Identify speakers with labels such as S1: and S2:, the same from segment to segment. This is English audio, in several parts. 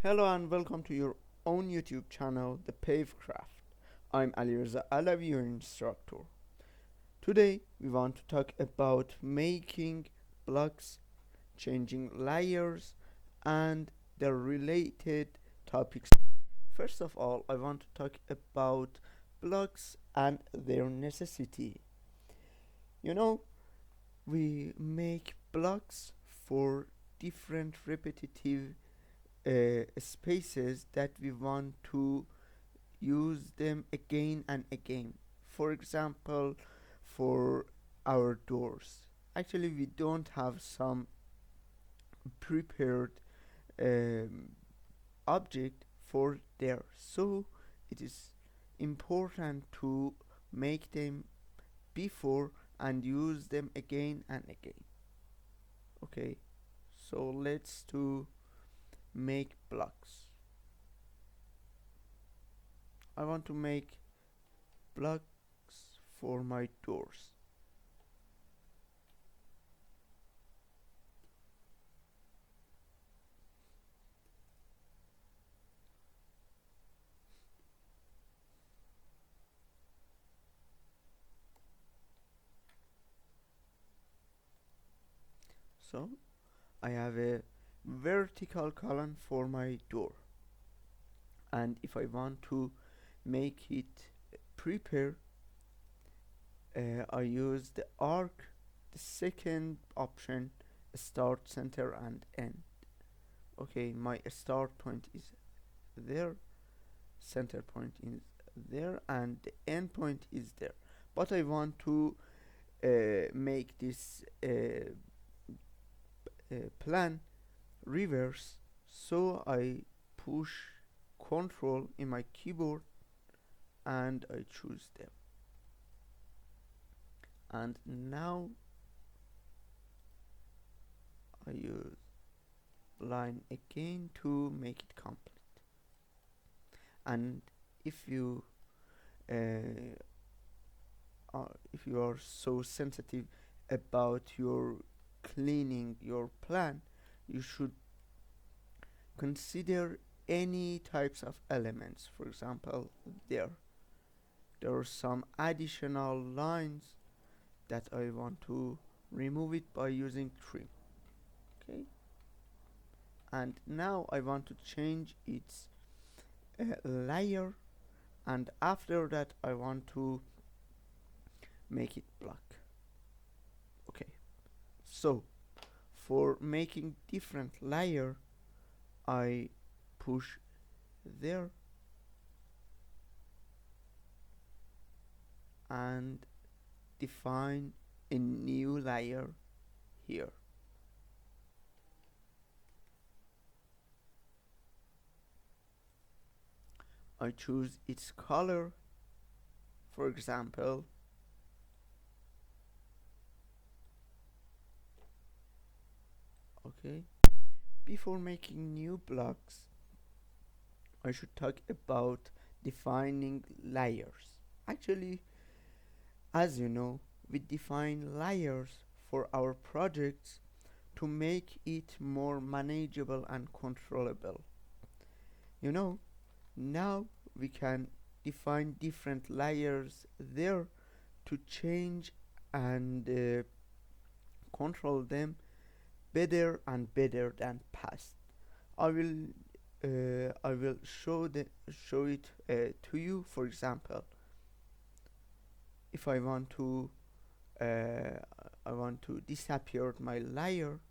S1: Hello and welcome to your own YouTube channel, the PaveCraft. I'm Ali Reza Alavi, your instructor. Today we want to talk about making blocks, changing layers, and the related topics. First of all, I want to talk about blocks and their necessity. You know, we make blocks for different repetitive spaces that we want to use them again and again. For example, for our doors. Actually, we don't have some prepared um, object for there, so it is important to make them before and use them again and again. Okay, so let's do make blocks. I want to make blocks for my doors. So I have a vertical column for my door, and if I want to make it prepare, I use the arc, the second option, start, center and end. Okay, my start point is there, center point is there, and the end point is there, but I want to make this plan reverse, so I push control in my keyboard and I choose them, and now I use line again to make it complete. And if you uh, if you are so sensitive about your cleaning your plan, you should consider any types of elements. For example, there are some additional lines that I want to remove it by using trim. Okay, and now I want to change its layer, and after that I want to make it black. Okay, so for making different layer, I push there and define a new layer here. I choose its color, for example. Okay, before making new blocks, I should talk about defining layers. Actually, as you know, we define layers for our projects to make it more manageable and controllable. You know, now we can define different layers there to change and control them better and better than past. I will show it to you. For example, if uh, I want to disappear my layer,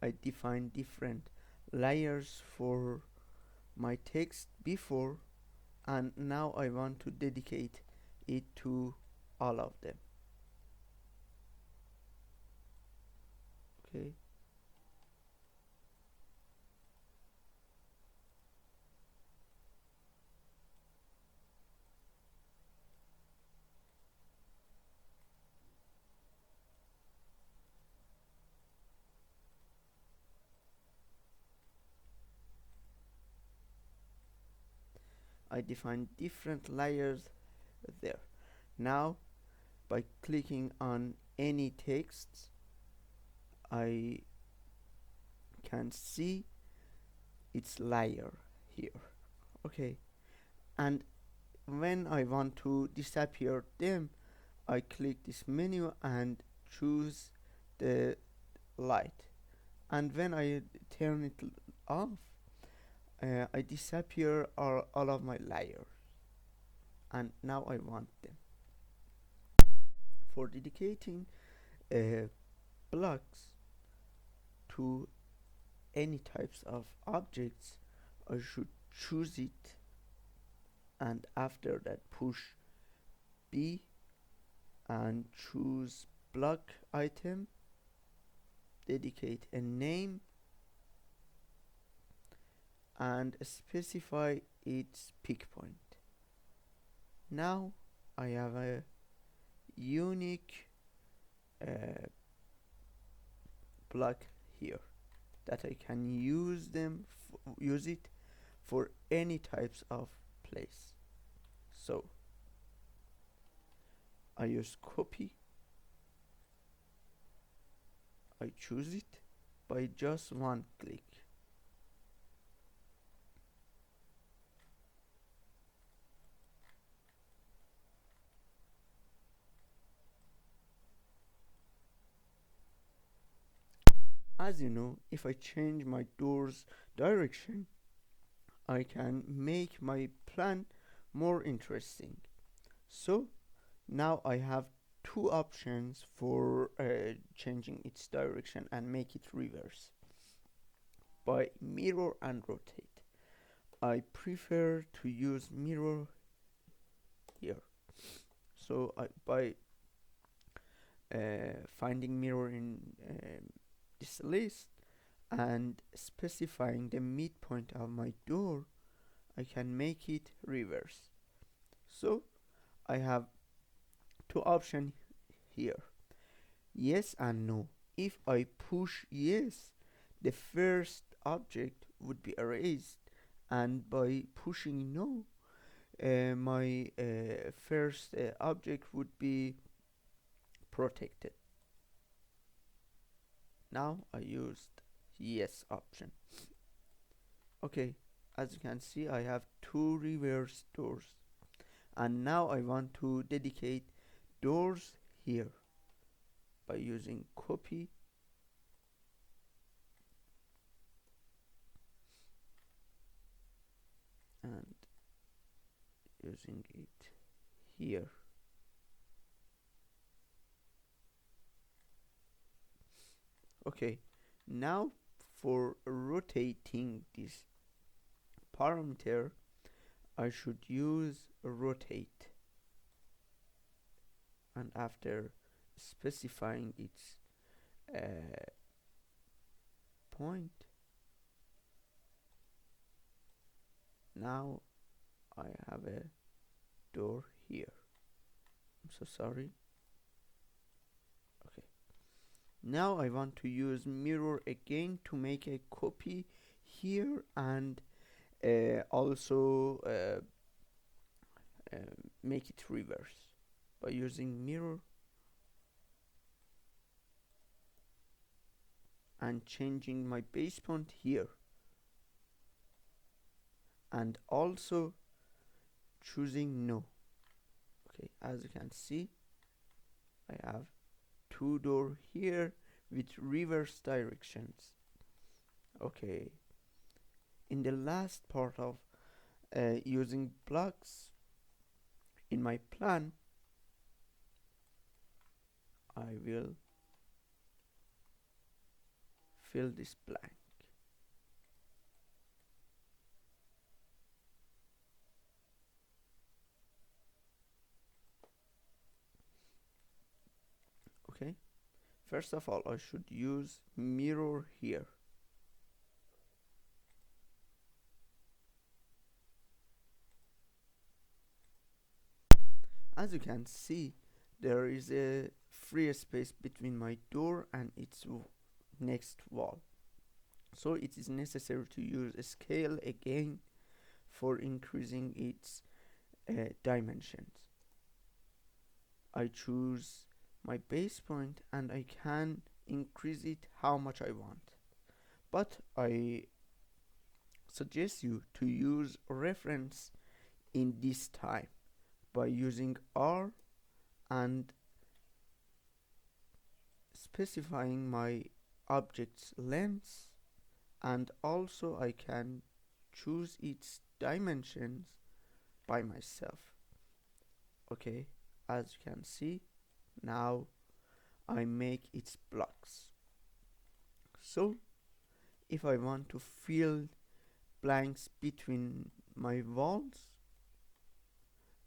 S1: I define different layers for my text before, and now I want to dedicate it to all of them. Okay, I define different layers there. Now by clicking on any text, I can see its layer here. Okay, and when I want to disappear them, I click this menu and choose the light, and when I turn it off, I disappear all of my layers, and now I want them. For dedicating uh, blocks to any types of objects, I should choose it, and after that push B and choose block item, dedicate a name, and specify its pick point. Now I have a unique uh, block here that I can use it for any types of place. So I use copy, I choose it by just one click. As you know, if I change my door's direction, I can make my plan more interesting. So now I have two options for changing its direction and make it reverse by mirror and rotate. I prefer to use mirror here. So by finding mirror in this list and specifying the midpoint of my door, I can make it reverse. So I have two options here, yes and no. If I push yes, the first object would be erased, and by pushing no, my first object would be protected. Now I used yes option. Okay, as you can see, I have two reverse doors, and now I want to dedicate doors here by using copy and using it here. Okay, now for rotating this parameter, I should use rotate, and after specifying its point, now I have a door here. I'm so sorry. Okay, now I want to use mirror again to make a copy here, and also make it reverse by using mirror and changing my base point here, and also choosing no. Okay, as you can see, I have two door here with reverse directions. Okay, in the last part of using blocks in my plan, I will fill this blank. Okay, first of all I should use mirror here. As you can see, there is a free space between my door and its next wall, so it is necessary to use a scale again for increasing its dimensions. I choose my base point and I can increase it how much I want, but I suggest you to use reference in this time by using R and specifying my object's length, and also I can choose its dimensions by myself. Okay, as you can see, now I make its blocks. So if I want to fill blanks between my walls,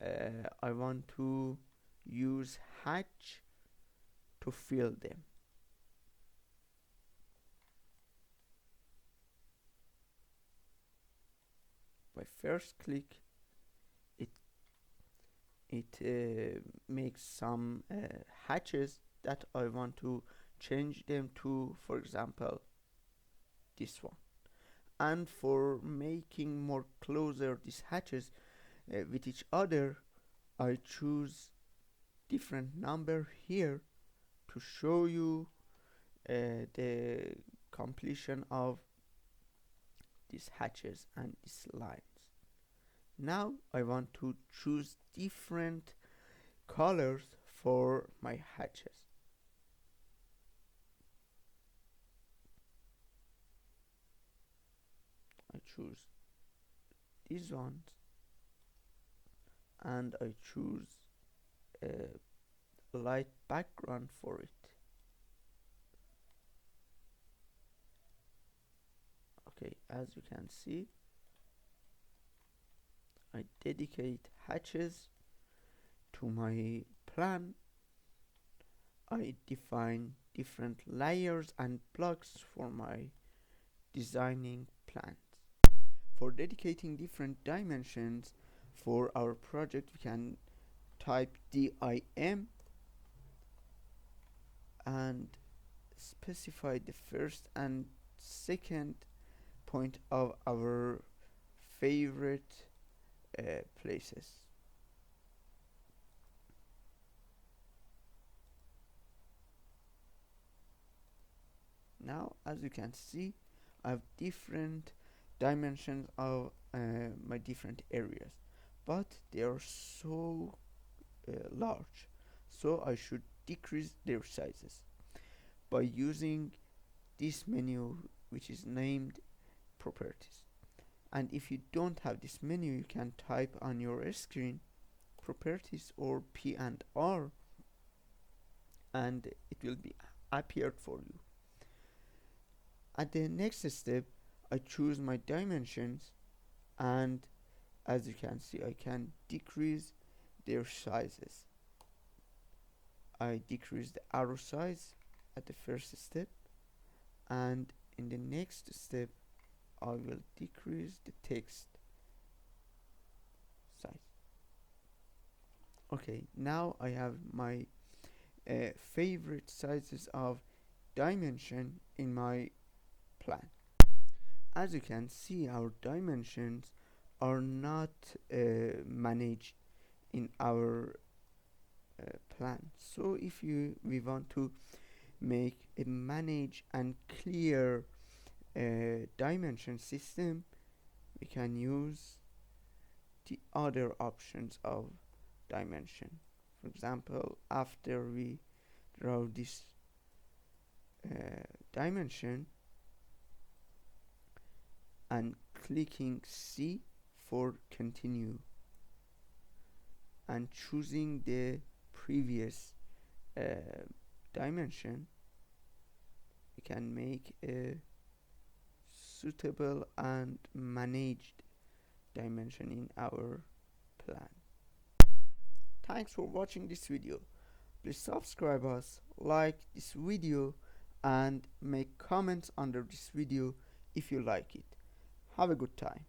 S1: I want to use hatch to fill them. By first click, it makes some hatches that I want to change them to, for example, this one. And for making more closer these hatches with each other, I choose different number here to show you the completion of these hatches and these lines. Now I want to choose different colors for my hatches. I choose these ones and I choose a light background for it. Okay, as you can see, I dedicate hatches to my plan. I define different layers and blocks for my designing plans. For dedicating different dimensions for our project, we can type DIM and specify the first and second point of our favorite places. Now, as you can see, I have different dimensions of my different areas, but they are so large, so I should decrease their sizes by using this menu, which is named properties. And if you don't have this menu, you can type on your screen properties or P and R, and it will be appeared for you. At the next step, I choose my dimensions, and as you can see, I can decrease their sizes. I decrease the arrow size at the first step, and in the next step I will decrease the text size. Okay, now I have my favorite sizes of dimension in my plan. As you can see, our dimensions are not managed in our plan. So if we want to make a manage and clear dimension system, we can use the other options of dimension. For example, after we draw this dimension and clicking C for continue and choosing the previous dimension, we can make a suitable and managed dimension in our plan. Thanks for watching this video. Please subscribe us, like this video, and make comments under this video if you like it. Have a good time.